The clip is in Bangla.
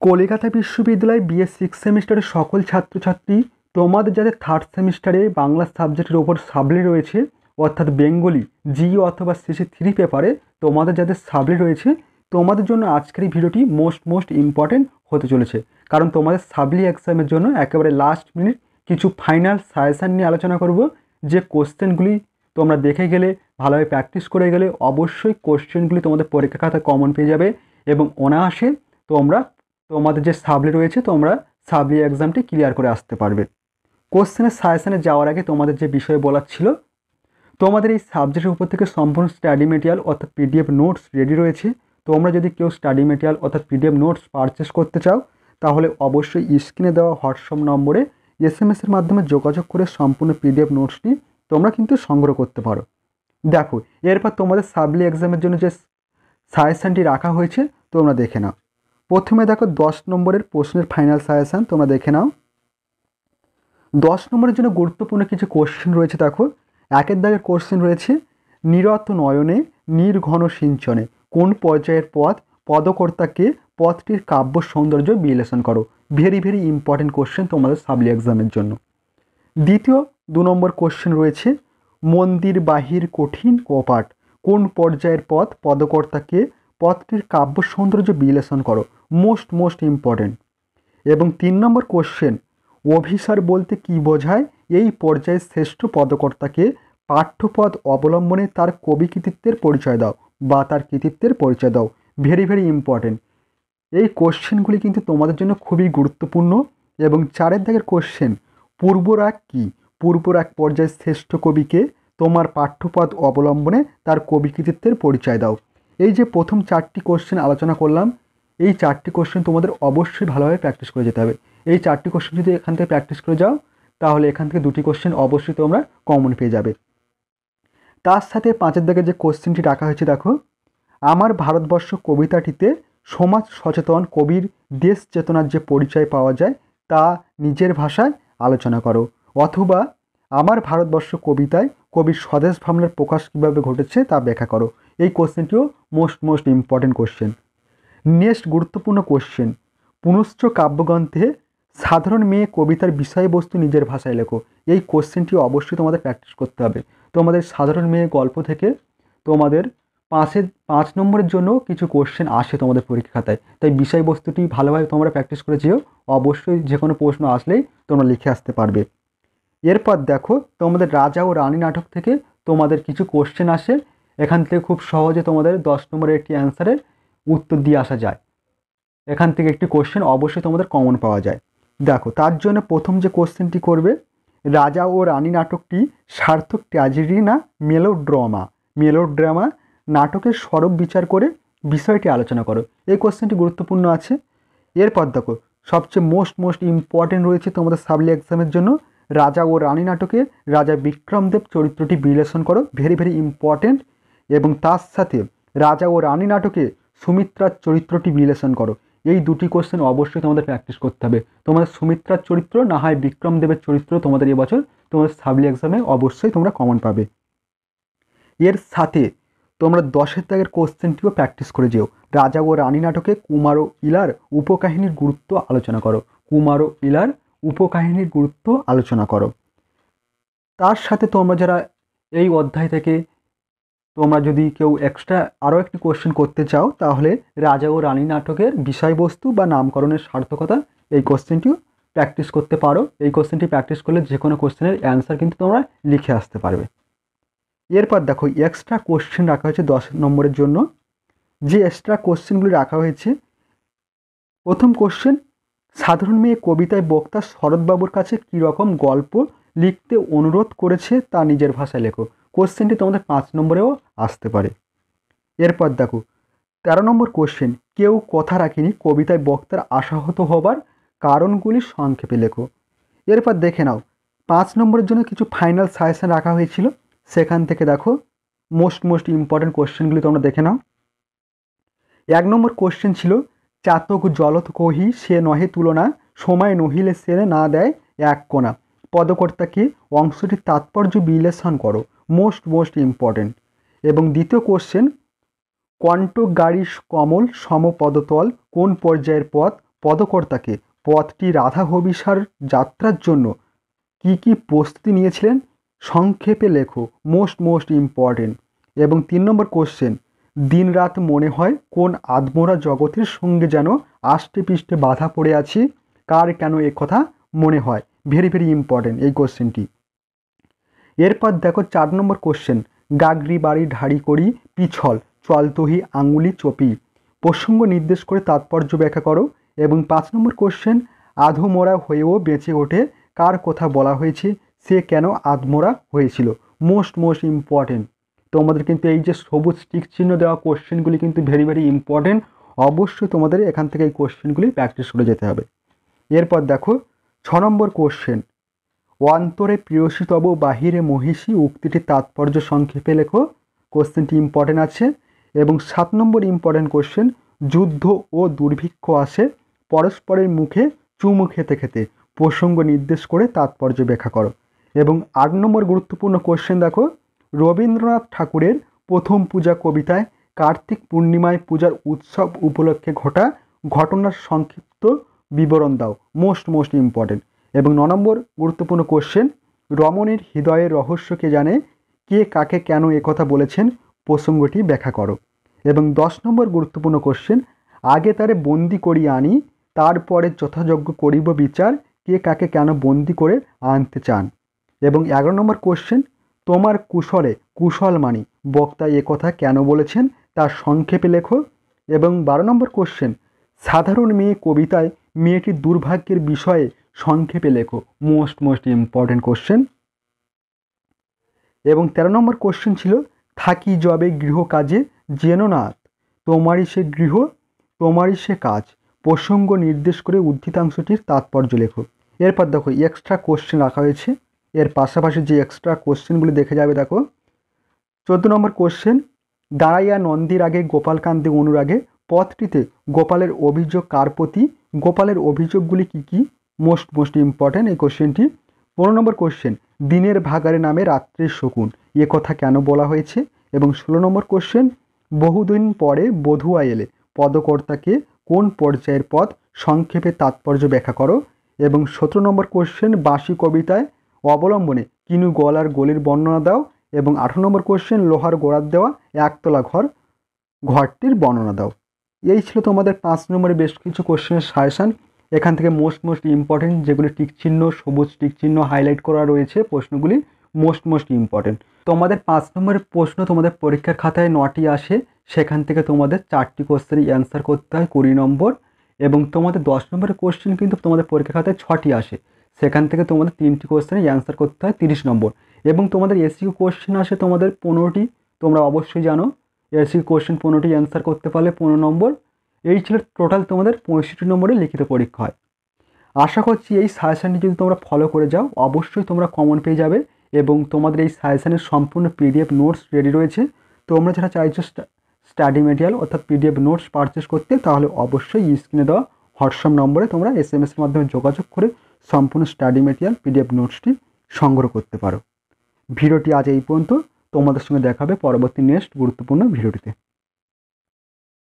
কলকাতা বিশ্ববিদ্যালয় বিএ সিক্স সেমিস্টারের সকল ছাত্রছাত্রী, তোমাদের যাদের থার্ড সেমিস্টারে বাংলা সাবজেক্টের ওপর সাবলি রয়েছে, অর্থাৎ বেঙ্গলি জি অথবা সিসি থ্রি পেপারে তোমাদের যাদের সাবলি রয়েছে, তোমাদের জন্য আজকের এই ভিডিওটি মোস্ট ইম্পর্টেন্ট হতে চলেছে। কারণ তোমাদের সাবলি এক্সামের জন্য একেবারে লাস্ট মিনিট কিছু ফাইনাল সাজেশান নিয়ে আলোচনা করব। যে কোশ্চেনগুলি তোমরা দেখে গেলে, ভালোভাবে প্র্যাকটিস করে গেলে অবশ্যই কোশ্চেনগুলি তোমাদের পরীক্ষা খাতায় কমন পেয়ে যাবে এবং অনায়াসে তোমরা তোমাদের যে সাবলি রয়েছে তোমরা সাবলি এক্সামটি ক্লিয়ার করে আসতে পারবে। কোশ্চেনের সাজেশানে যাওয়ার আগে তোমাদের যে বিষয় বলার ছিল, তোমাদের এই সাবজেক্টের উপর থেকে সম্পূর্ণ স্টাডি মেটেরিয়াল অর্থাৎ পিডিএফ নোটস রেডি রয়েছে। তোমরা যদি কেউ স্টাডি মেটেরিয়াল অর্থাৎ পিডিএফ নোটস পারচেস করতে চাও, তাহলে অবশ্যই স্ক্রিনে দেওয়া হোয়াটসঅ্যাপ নম্বরে এসএমএসের মাধ্যমে যোগাযোগ করে সম্পূর্ণ পিডিএফ নোটসটি তোমরা কিন্তু সংগ্রহ করতে পারো। দেখো, এরপর তোমাদের সাবলি এক্সামের জন্য যে সাজেশানটি রাখা হয়েছে তোমরা দেখে নাও। প্রথমে দেখো 10 নম্বরের প্রশ্নের ফাইনাল সাজেশান তোমরা দেখে নাও। 10 নম্বরের জন্য গুরুত্বপূর্ণ কিছু কোশ্চেন রয়েছে। দেখো, একের দাগের কোশ্চেন রয়েছে, নিরত নয়নে নির্ঘন সিঞ্চনে কোন পর্যায়ের পদ, পদকর্তাকে, পদটির কাব্য সৌন্দর্য বিশ্লেষণ করো। ভেরি ইম্পর্টেন্ট কোশ্চেন তোমাদের সাবলি এক্সামের জন্য। দ্বিতীয় 2 নম্বর কোশ্চেন রয়েছে, মন্দির বাহির কঠিন কপাট কোন পর্যায়ের পদ, পদকর্তাকে, পদটির কাব্য সৌন্দর্য বিশ্লেষণ করো। Most important. এবং 3 নম্বর কোশ্চেন, অভিসার বলতে কি বোঝায়, এই পর্যায়ে শ্রেষ্ঠ পদকর্তাকে, পাঠ্যপদ অবলম্বনে তার কবি কৃতিত্বের পরিচয় দাও বা তার কৃতিত্বের পরিচয় দাও। Very important. এই কোশ্চেনগুলি কিন্তু তোমাদের জন্য খুবই গুরুত্বপূর্ণ। এবং 4 দাগের কোশ্চেন, পূর্বরাগ কি, পূর্বরাগ পর্যায়ে শ্রেষ্ঠ কবিকে, তোমার পাঠ্যপদ অবলম্বনে তার কবি কৃতিত্বের পরিচয় দাও। এই যে প্রথম 4টি কোশ্চেন আলোচনা করলাম, এই 4টি কোশ্চেন তোমাদের অবশ্যই ভালোভাবে প্র্যাকটিস করে যেতে হবে। এই 4টি কোশ্চেন যদি এখান থেকে প্র্যাকটিস করে যাও, তাহলে এখান থেকে 2টি কোশ্চেন অবশ্যই তোমরা কমন পেয়ে যাবে। তার সাথে 5 দাগের যে কোশ্চেনটি রাখা হয়েছে, দেখো, আমার ভারতবর্ষ কবিতাটিতে সমাজ সচেতন কবির দেশ চেতনার যে পরিচয় পাওয়া যায় তা নিজের ভাষায় আলোচনা করো। অথবা আমার ভারতবর্ষ কবিতায় কবির স্বদেশ ভাবনার প্রকাশ কীভাবে ঘটেছে তা ব্যাখ্যা করো। এই কোশ্চেনটিও মোস্ট ইম্পর্টেন্ট কোশ্চেন। নেক্সট গুরুত্বপূর্ণ কোশ্চেন, পুনশ্চ কাব্যগ্রন্থে সাধারণ মেয়ে কবিতার বিষয়বস্তু নিজের ভাষায় লেখো। এই কোশ্চেনটি অবশ্যই তোমাদের প্র্যাকটিস করতে হবে। তোমাদের সাধারণ মেয়ে গল্প থেকে তোমাদের 5 নম্বরের জন্য কিছু কোশ্চেন আসে তোমাদের পরীক্ষা খাতায়, তাই বিষয়বস্তুটি ভালোভাবে তোমরা প্র্যাকটিস করে যেও। অবশ্যই যে কোনো প্রশ্ন আসলেই তোমরা লিখে আসতে পারবে। এরপর দেখো, তোমাদের রাজা ও রানী নাটক থেকে তোমাদের কিছু কোশ্চেন আসে। এখান থেকে খুব সহজে তোমাদের 10 নম্বরের একটি অ্যান্সারের উত্তর দিয়ে আসা যায়। এখান থেকে একটি কোশ্চেন অবশ্যই তোমাদের কমন পাওয়া যায়। দেখো, তার জন্য প্রথম যে কোশ্চেনটি করবে, রাজা ও রানী নাটকটি সার্থক ট্র্যাজেডি না মেলোড্রামা নাটকের স্বরূপ বিচার করে বিষয়টি আলোচনা করো। এই কোশ্চেনটি গুরুত্বপূর্ণ আছে। এরপর দেখো, সবচেয়ে মোস্ট ইম্পর্টেন্ট রয়েছে তোমাদের সাবলি এক্সামের জন্য, রাজা ও রানী নাটকে রাজা বিক্রমদেব চরিত্রটি বিশ্লেষণ করো। Very important. এবং তার সাথে রাজা ও রানী নাটকে সুমিত্রার চরিত্রটি বিশ্লেষণ করো। এই 2টি কোশ্চেন অবশ্যই তোমাদের প্র্যাকটিস করতে হবে। তোমাদের সুমিত্রার চরিত্র না হয় বিক্রমদেবের চরিত্র তোমাদের এবছর তোমাদের সাবলি এক্সামে অবশ্যই তোমরা কমন পাবে। এর সাথে তোমরা 10 দাগের কোশ্চেনটিও প্র্যাকটিস করে যেও। রাজা ও রানী নাটকে কুমার ও ইলার উপকাহিনীর গুরুত্ব আলোচনা করো। কুমার ও ইলার উপকাহিনীর গুরুত্ব আলোচনা করো। তার সাথে তোমরা যারা এই অধ্যায় থেকে তোমরা যদি কেউ এক্সট্রা আরও একটি কোশ্চেন করতে চাও, তাহলে রাজা ও রানী নাটকের বিষয়বস্তু বা নামকরণের সার্থকতা এই কোশ্চেনটিও প্র্যাকটিস করতে পারো। এই কোশ্চেনটি প্র্যাকটিস করলে যে কোনো কোশ্চেনের অ্যান্সার কিন্তু তোমরা লিখে আসতে পারবে। এরপর দেখো, এক্সট্রা কোশ্চেন রাখা হয়েছে 10 নম্বরের জন্য। যে এক্সট্রা কোশ্চেনগুলি রাখা হয়েছে, প্রথম কোশ্চেন, সাধারণ মেয়ে কবিতায় বক্তা শরৎবাবুর কাছে কীরকম গল্প লিখতে অনুরোধ করেছে তা নিজের ভাষায় লেখো। কোশ্চেনটি তোমাদের 5 নম্বরেও আসতে পারে। এরপর দেখো, 13 নম্বর কোশ্চেন, কেউ কথা রাখেনি কবিতায় বক্তার আশাহত হবার কারণগুলি সংক্ষেপে লেখো। এরপর দেখে নাও, 5 নম্বরের জন্য কিছু ফাইনাল সাজেশন রাখা হয়েছিল। সেখান থেকে দেখো মোস্ট ইম্পর্টেন্ট কোশ্চেনগুলি তোমরা দেখে নাও। 1 নম্বর কোশ্চেন ছিল, চাতক জলত কহি সে নহে তুলনা, সময় নহিলে সে না দেয় এক কোণা, পদকর্তাকে অংশটির তাৎপর্য বিশ্লেষণ করো। Most important. এবং দ্বিতীয় কোশ্চেন, কণ্টক গাড়ি কমল সমপদতল কোন পর্যায়ের পদ, পদকর্তাকে পদটি রাধা অভিসার যাত্রার জন্য কি প্রস্তুতি নিয়েছিলেন সংক্ষেপে লেখো। Most important. এবং 3 নম্বর কোশ্চেন, দিনরাত মনে হয় কোন আদমরা জগতের সঙ্গে যেন আষ্টে পৃষ্ঠে বাধা পড়ে আছি, কার কেন এ কথা মনে হয়। ভেরি ইম্পর্টেন্ট এই কোশ্চেনটি। এরপর দেখো 4 নম্বর কোশ্চেন, গাগরি বাড়ি ঢাড়ি করি পিছল চলতহি আঙুলি চপি, প্রসঙ্গ নির্দেশ করে তাৎপর্য ব্যাখ্যা করো। এবং 5 নম্বর কোশ্চেন, আধমরা হয়েও বেঁচে ওঠে, কার কথা বলা হয়েছে, সে কেন আধমরা হয়েছিল। Most important. তোমাদের কিন্তু এই যে সবুজ টিক চিহ্ন দেওয়া কোশ্চেনগুলি কিন্তু ভেরি ইম্পর্টেন্ট। অবশ্যই তোমাদের এখান থেকে এই কোশ্চেনগুলি প্র্যাকটিস করে যেতে হবে। এরপর দেখো 6 নম্বর কোশ্চেন, অন্তরে প্রিয়সীতব বাহিরে মহিষী উক্তিটির তাৎপর্য সংক্ষেপে লেখো। কোশ্চেনটি ইম্পর্টেন্ট আছে। এবং 7 নম্বর ইম্পর্টেন্ট কোশ্চেন, যুদ্ধ ও দুর্ভিক্ষ আসে পরস্পরের মুখে চুমু খেতে খেতে, প্রসঙ্গ নির্দেশ করে তাৎপর্য ব্যাখ্যা করো। এবং 8 নম্বর গুরুত্বপূর্ণ কোশ্চেন দেখো, রবীন্দ্রনাথ ঠাকুরের প্রথম পূজা কবিতায় কার্তিক পূর্ণিমায় পূজার উৎসব উপলক্ষে ঘটা ঘটনার সংক্ষিপ্ত বিবরণ দাও। Most important. এবং 9 নম্বর গুরুত্বপূর্ণ কোশ্চেন, রমণীর হৃদয়ের রহস্য কে জানে, কে কাকে কেন একথা বলেছেন, প্রসঙ্গটি ব্যাখ্যা করো। এবং 10 নম্বর গুরুত্বপূর্ণ কোশ্চেন, আগে তারে বন্দি করিয়া আনি তারপরে যথাযোগ্য করিব বিচার, কে কাকে কেন বন্দি করে আনতে চান। এবং 11 নম্বর কোশ্চেন, তোমার কুশলে কুশল মানি বক্তা একথা কেন বলেছেন, তার সংক্ষেপে লেখো। এবং 12 নম্বর কোশ্চেন, সাধারণ মেয়ে কবিতায় মেয়েটির দুর্ভাগ্যের বিষয়ে সংক্ষেপে লেখো। Most important question. এবং 13 নম্বর কোশ্চেন ছিল, থাকি যবে গৃহ কাজে যেন নাথ, তোমারই সে গৃহ তোমারই সে কাজ, প্রসঙ্গ নির্দেশ করে উদ্ধৃতাংশটির তাৎপর্য লেখো। এরপর দেখো এক্সট্রা কোশ্চেন রাখা হয়েছে, এর পাশাপাশি যে এক্সট্রা কোশ্চেনগুলি দেখে যাবে দেখো। 14 নম্বর কোশ্চেন, দাঁড়াইয়া নন্দীর আগে গোপাল কান্দে অনুরাগে, পথটিতে গোপালের অভিযোগ কার প্রতি, গোপালের অভিযোগগুলি কি। মোস্ট ইম্পর্টেন্ট এই কোশ্চেনটি। 15 নম্বর কোশ্চেন, দিনের ভাগারে নামে রাত্রির শকুন, এ কথা কেন বলা হয়েছে। এবং 16 নম্বর কোশ্চেন, বহুদিন পরে বধুয়া এলে পদকর্তাকে কোন পর্যায়ের পদ, সংক্ষেপে তাৎপর্য ব্যাখ্যা করো। এবং 17 নম্বর কোশ্চেন, বাঁশি কবিতায় অবলম্বনে কিনু গলার গলির বর্ণনা দাও। এবং 18 নম্বর কোশ্চেন, লোহার গোড়ার দেওয়া একতলা ঘরটির বর্ণনা দাও। এই ছিল তোমাদের 5 নম্বরের বেশ কিছু কোশ্চেনের সাজেশান। এখান থেকে মোস্ট ইম্পর্টেন্ট যেগুলি টিক চিহ্ন সবুজ টিক চিহ্ন হাইলাইট করা রয়েছে প্রশ্নগুলি মোস্ট ইম্পর্টেন্ট। তোমাদের 5 নম্বরের প্রশ্ন তোমাদের পরীক্ষার খাতায় 9টি আসে, সেখান থেকে তোমাদের 4টি কোশ্চেনের অ্যান্সার করতে হয় 20 নম্বর। এবং তোমাদের 10 নম্বরের কোশ্চেন কিন্তু তোমাদের পরীক্ষার খাতায় 6টি আসে, সেখান থেকে তোমাদের 3টি কোশ্চেনের অ্যান্সার করতে হয় 30 নম্বর। এবং তোমাদের এসইকিউ কোশ্চেন আসে তোমাদের 15টি, তোমরা অবশ্যই জানো। এসইকিউ কোশ্চেন 15টি অ্যান্সার করতে পারলে 15 নম্বর। এই ছিল টোটাল তোমাদের 65 নম্বরের লিখিত পরীক্ষা হয়। আশা করছি এই সাজেশানটি যদি তোমরা ফলো করে যাও অবশ্যই তোমরা কমন পেয়ে যাবে। এবং তোমাদের এই সাজেশানের সম্পূর্ণ পিডিএফ নোটস রেডি রয়েছে। তোমরা যারা চাইছো স্টাডি মেটেরিয়াল অর্থাৎ পিডিএফ নোটস পারচেস করতে, তাহলে অবশ্যই স্ক্রিনে দেওয়া হোয়াটসঅ্যাপ নম্বরে তোমরা SMS এর মাধ্যমে যোগাযোগ করে সম্পূর্ণ স্টাডি মেটেরিয়াল পিডিএফ নোটসটি সংগ্রহ করতে পারো। ভিডিওটি আজ এই পর্যন্ত। তোমাদের সঙ্গে দেখা হবে পরবর্তী নেক্সট গুরুত্বপূর্ণ ভিডিওটিতে।